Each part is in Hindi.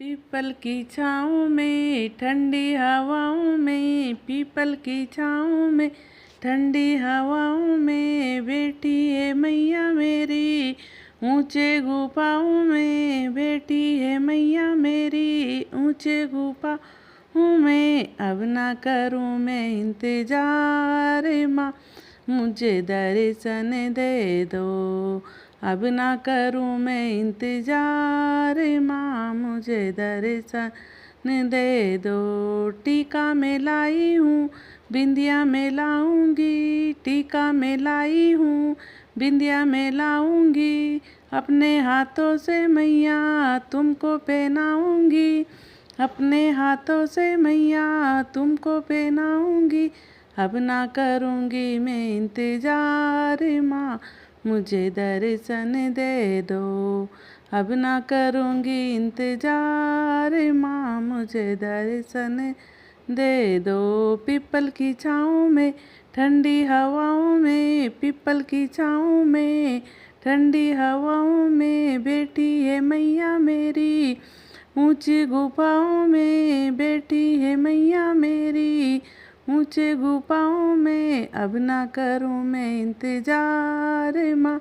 पीपल की छाँव में ठंडी हवाओं में, पीपल की छाँव में ठंडी हवाओं में बैठी है मैया मेरी। ऊंचे गुफाओं में बैठी है मैया मेरी, ऊंचे गुफाओं में। अब ना करूँ मैं इंतजार माँ, मुझे दर्शन दे दो। अब ना करूँ मैं इंतजार माँ, मुझे दर्शन दे दो। टीका मैं लाई हूँ, बिंदिया मैं लाऊंगी, टीका मैं लाई हूँ, बिंदिया मैं लाऊंगी। अपने हाथों से मैया तुमको पहनाऊंगी, अपने हाथों से मैया तुमको पहनाऊंगी। अब ना करूँगी मैं इंतजार माँ, मुझे दर्शन दे दो। अब ना करूँगी इंतजार माँ, मुझे दर्शन दे दो। पीपल की छाँव में ठंडी हवाओं में, पीपल की छाँव में ठंडी हवाओं में बैठी है मैया मेरी। ऊंची गुफाओं में बैठी है मैया मेरी, ऊंचे गुफाओं में। अब ना करूँ मैं इंतजार माँ,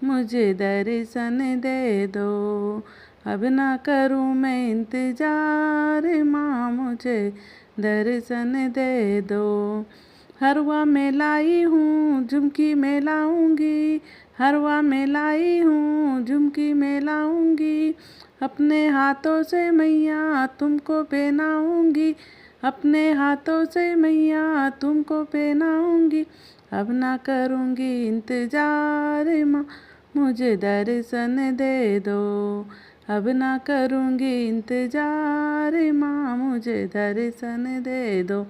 मुझे दर्शन दे दो। अब ना करूँ मैं इंतजार माँ, मुझे दर्शन दे दो। हरवा में लाई हूँ, झुमकी में लाऊंगी, हरवा में लाई हूँ, झुमकी में लाऊंगी। अपने हाथों से मैया तुमको पहनाऊंगी, अपने हाथों से मैया तुमको पहनाऊंगी। अब ना करूँगी इंतजार माँ, मुझे दर्शन दे दो। अब ना करूँगी इंतजार माँ, मुझे दर्शन दे दो।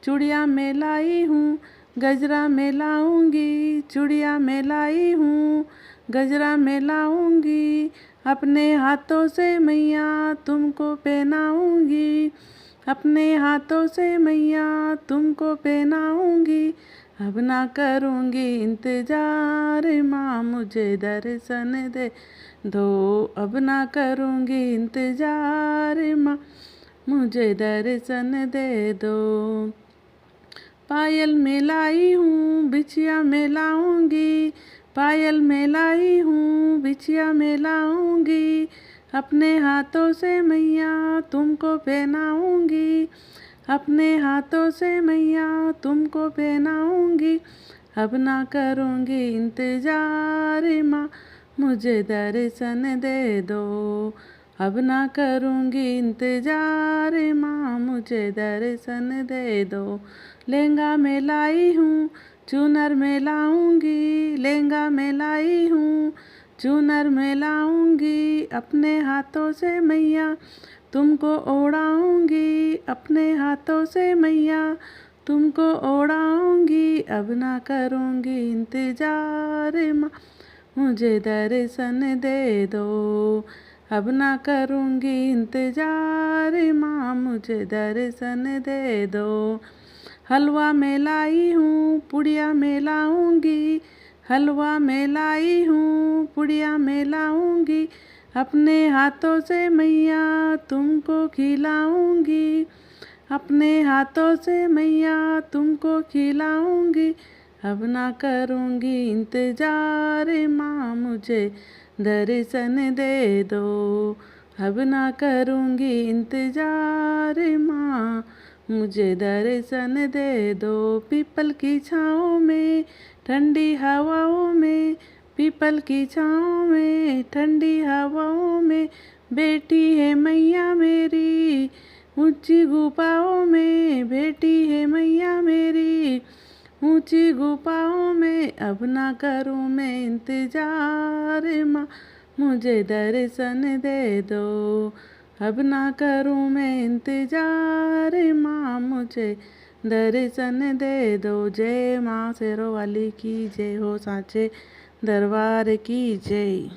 चूड़िया में लाई हूँ, गजरा में लाऊंगी, चूड़िया में लाई हूँ, गजरा में लाऊंगी। अपने हाथों से मैया तुमको पहनाऊंगी, अपने हाथों से मैया तुमको पहनाऊंगी। अब ना करूँगी इंतजार माँ, मुझे दर्शन दे दो। अब ना करूँगी इंतजार माँ, मुझे दर्शन दे दो। पायल में लाई हूँ, बिछिया में लाऊंगी, पायल में लाई हूँ, बिछिया में लाऊंगी। अपने हाथों से मैया तुमको पहनाऊंगी, अपने हाथों से मैया तुमको पहनाऊंगी। अब ना करूँगी इंतजार माँ, मुझे दर्शन दे दो। अब ना करूँगी इंतजार माँ, मुझे दर्शन दे दो। लहंगा में लाई हूँ, चूनर में लाऊंगी, लहंगा में लाई हूँ, चूनर में लाऊंगी। अपने हाथों से मैया तुमको ओढ़ाऊंगी, अपने हाथों से मैया तुमको ओढ़ाऊंगी। अब ना करूँगी इंतजार माँ, मुझे दर्शन दे दो। अब ना करूँगी इंतजार माँ, मुझे दर्शन दे दो। हलवा में लाई हूँ, पुड़िया में लाऊंगी, हलवा में लाई हूँ, पुड़िया में लाऊंगी। अपने हाथों से मैया तुमको खिलाऊंगी, अपने हाथों से मैया तुमको खिलाऊंगी। अब ना करूँगी इंतजार माँ, मुझे दर्शन दे दो। अब ना करूँगी इंतजार माँ, मुझे दर्शन दे दो। पीपल की छाँव में ठंडी हवाओं में, पीपल की छाँव में ठंडी हवाओं में बैठी है मैया मेरी। ऊंची गुफाओं में बैठी है मैया मेरी, ऊंची गुफाओं में। अब ना करूँ मैं इंतजार माँ, मुझे दर्शन दे दो। अब ना करूँ मैं इंतजार माँ, मुझे दर्शन दे दो। जय माँ शेरों वाली की जय हो, साचे दरबार की जय।